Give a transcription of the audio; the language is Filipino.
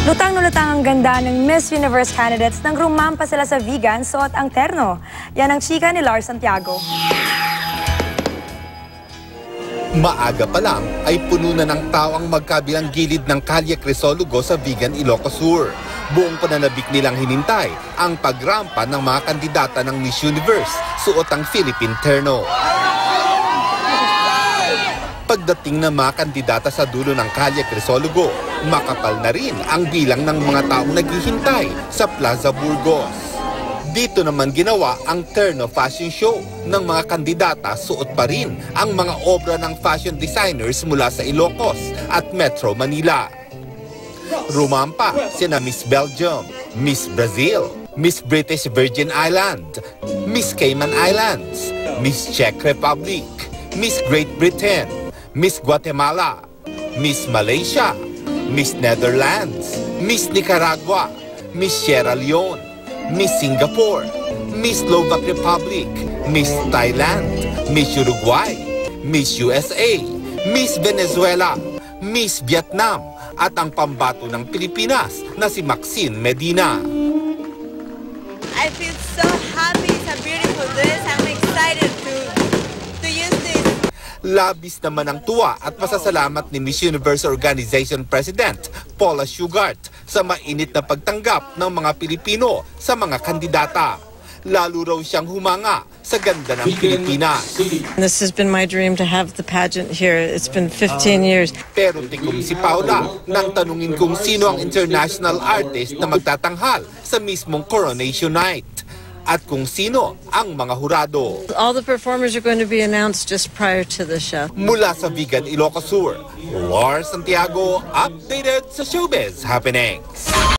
Lutang na lutang ang ganda ng Miss Universe candidates nang rumampa sila sa vegan suot ang terno. Yan ang chika ni Lars Santiago. Maaga pa lang ay puno na ng tao ang magkabilang gilid ng Kalye Crisologo sa Vegan Ilocos Sur. Buong pananabik nilang hinintay ang pagrampa ng mga kandidata ng Miss Universe suot ang Philippine terno. Pagdating ng mga kandidata sa dulo ng Kalye Crisologo, makapal na rin ang bilang ng mga taong naghihintay sa Plaza Burgos. Dito naman ginawa ang terno fashion show ng mga kandidata, suot pa rin ang mga obra ng fashion designers mula sa Ilocos at Metro Manila. Rumampa sina Miss Belgium, Miss Brazil, Miss British Virgin Island, Miss Cayman Islands, Miss Czech Republic, Miss Great Britain, Miss Guatemala, Miss Malaysia, Miss Netherlands, Miss Nicaragua, Miss Sierra Leone, Miss Singapore, Miss Slovak Republic, Miss Thailand, Miss Uruguay, Miss USA, Miss Venezuela, Miss Vietnam, at ang pambato ng Pilipinas na si Maxine Medina. I feel so happy. It's a beautiful dress. I'm excited to use this. Labis naman ang tuwa at pasasalamat ni Miss Universe Organization President Paula Shugart sa mainit na pagtanggap ng mga Pilipino sa mga kandidata. Lalo raw siyang humanga sa ganda ng Pilipinas. This has been my dream to have the pageant here. It's been 15 years. Pero tikom si Paula nang tanungin kung sino ang international artist na magtatanghal sa mismong coronation night at kung sino ang mga hurado. All the performers are going to be announced just prior to the show. Mula sa Vegan Ilocos Sur, Lars Santiago, updated sa Showbiz Happenings.